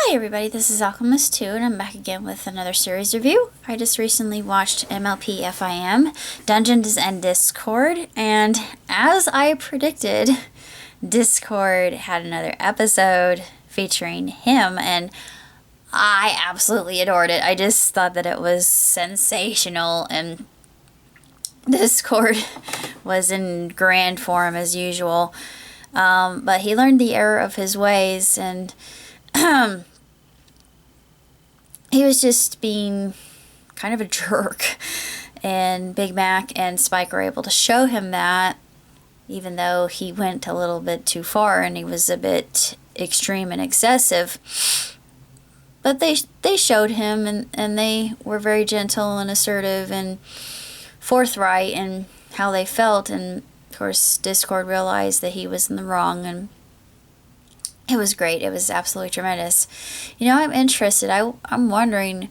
Hi everybody, this is Alchemist2 and I'm back again with another series review. I just recently watched MLP FIM, Dungeons and Discord, and as I predicted, Discord had another episode featuring him, and I absolutely adored it. I just thought that it was sensational, and Discord was in grand form as usual. But he learned the error of his ways, and he was just being kind of a jerk. And Big Mac and Spike were able to show him that, even though he went a little bit too far and he was a bit extreme and excessive. But they showed him, and they were very gentle and assertive and forthright in how they felt. And of course, Discord realized that he was in the wrong, and it was great. It was absolutely tremendous. You know, I'm interested. I'm wondering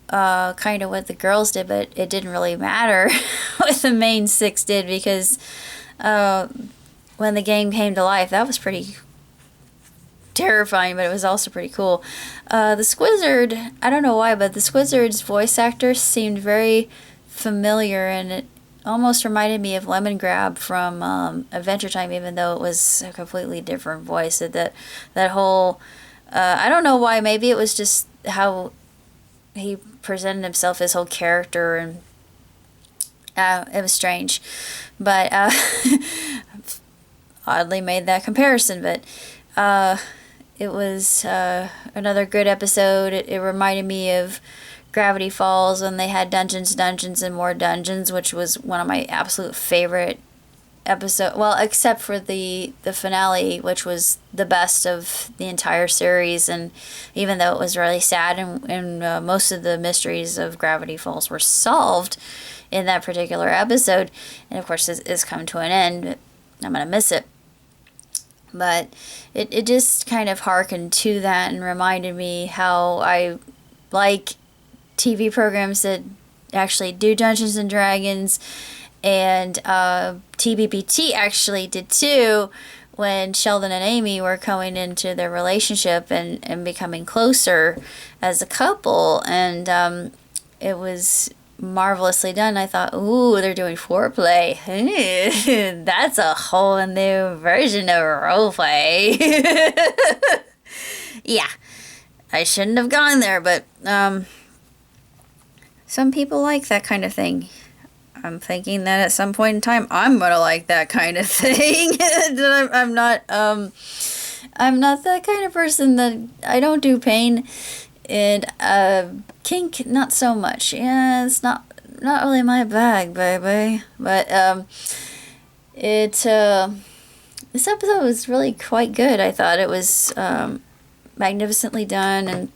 kind of what the girls did, but it didn't really matter what the main six did, because when the game came to life, that was pretty terrifying, but it was also pretty cool. The Squizzard, I don't know why, but the Squizzard's voice actor seemed very familiar, and it almost reminded me of Lemon Grab from Adventure Time, even though it was a completely different voice. That whole, I don't know why, maybe it was just how he presented himself, his whole character, and it was strange. But oddly made that comparison, but it was another good episode. It reminded me of Gravity Falls when they had Dungeons, and More Dungeons, which was one of my absolute favorite episodes. Well, except for the finale, which was the best of the entire series. And even though it was really sad, and most of the mysteries of Gravity Falls were solved in that particular episode, and of course it's come to an end, I'm gonna miss it. But it just kind of harkened to that and reminded me how I like TV programs that actually do Dungeons and Dragons, and TBBT actually did too, when Sheldon and Amy were going into their relationship and becoming closer as a couple, and it was marvelously done. I thought, ooh, they're doing foreplay. That's a whole new version of roleplay. Yeah, I shouldn't have gone there, but some people like that kind of thing. I'm thinking that at some point in time, I'm gonna like that kind of thing. I'm not that kind of person. That I don't do pain, and kink, not so much. Yeah, it's not really my bag, baby. But this episode was really quite good. I thought it was magnificently done, and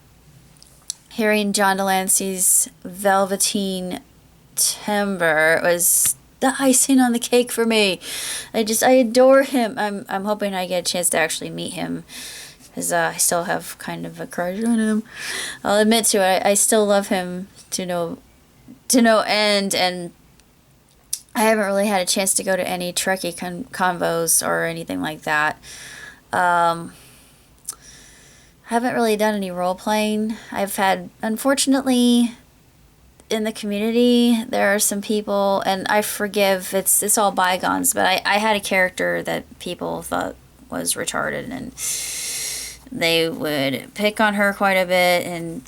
hearing John Delancey's Velveteen Timber was the icing on the cake for me. I adore him. I'm hoping I get a chance to actually meet him, because I still have kind of a crush on him. I'll admit to it. I still love him to no end, and I haven't really had a chance to go to any Trekkie convos or anything like that. Haven't really done any role-playing. I've had, unfortunately, in the community, there are some people, and I forgive, it's all bygones, but I had a character that people thought was retarded, and they would pick on her quite a bit and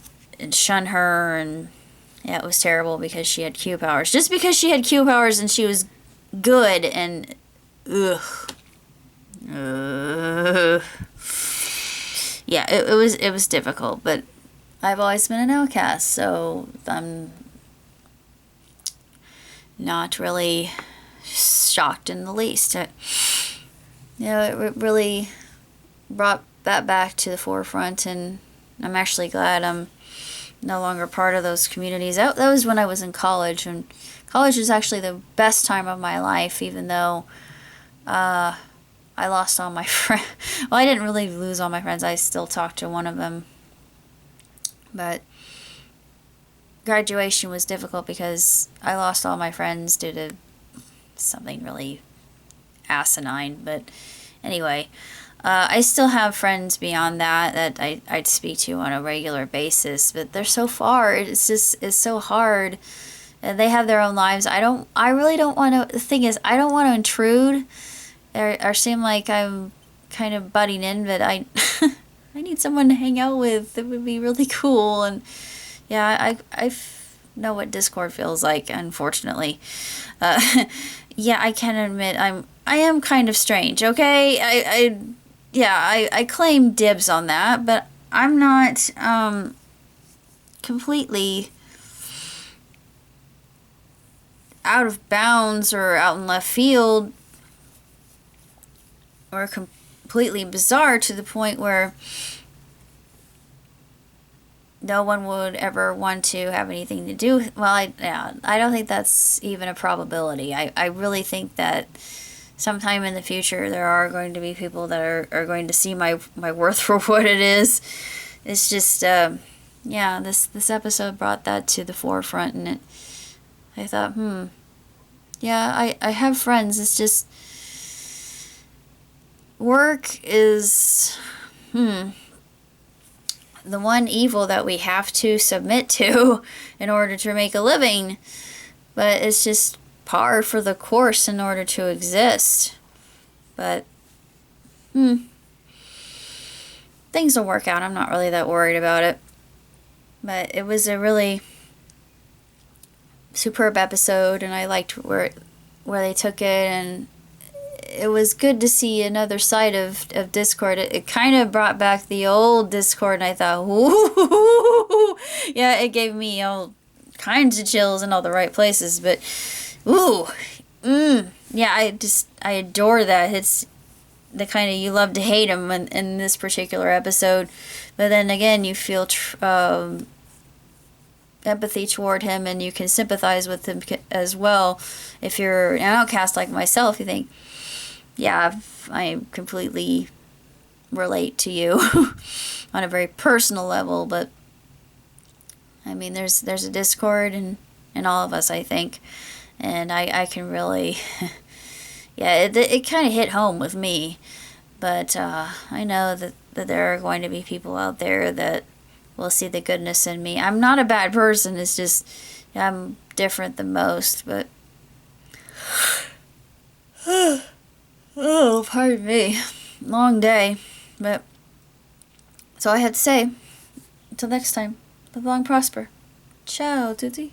shun her, and yeah, it was terrible because she had Q powers. Just because she had Q powers and she was good, and ugh. Yeah, it was difficult, but I've always been an outcast, so I'm not really shocked in the least. It really brought that back to the forefront, and I'm actually glad I'm no longer part of those communities. That was when I was in college, and college was actually the best time of my life, even though I lost all my friends. Well, I didn't really lose all my friends. I still talk to one of them. But graduation was difficult because I lost all my friends due to something really asinine. But anyway, I still have friends beyond that I'd speak to on a regular basis, but they're so far. It's so hard. And they have their own lives. I really don't want to, the thing is, I don't want to intrude or seem like I'm kind of butting in, but I need someone to hang out with. That would be really cool. And yeah, know what Discord feels like, unfortunately. Yeah, I can admit I am kind of strange, okay? I claim dibs on that, but I'm not completely out of bounds or out in left field or completely bizarre to the point where no one would ever want to have anything to do with. Well, I don't think that's even a probability. I really think that sometime in the future there are going to be people that are going to see my worth for what it is. It's just this episode brought that to the forefront, and I thought, yeah, I have friends. It's just work is the one evil that we have to submit to in order to make a living, but it's just par for the course in order to exist. But things will work out. I'm not really that worried about it. But it was a really superb episode, and I liked where they took it, and it was good to see another side of Discord. It kind of brought back the old Discord, and I thought, ooh, yeah, it gave me all kinds of chills in all the right places. But yeah, I adore that. It's the kind of you love to hate him in this particular episode, but then again, you feel empathy toward him, and you can sympathize with him as well. If you're an outcast like myself, you think, yeah, I completely relate to you on a very personal level. But I mean, there's a Discord in all of us, I think, and I can really yeah, it kind of hit home with me. But I know that there are going to be people out there that will see the goodness in me. I'm not a bad person. It's just I'm different than most. But oh, pardon me, long day. But that's all I had to say. Until next time, live long, prosper. Ciao, tutti.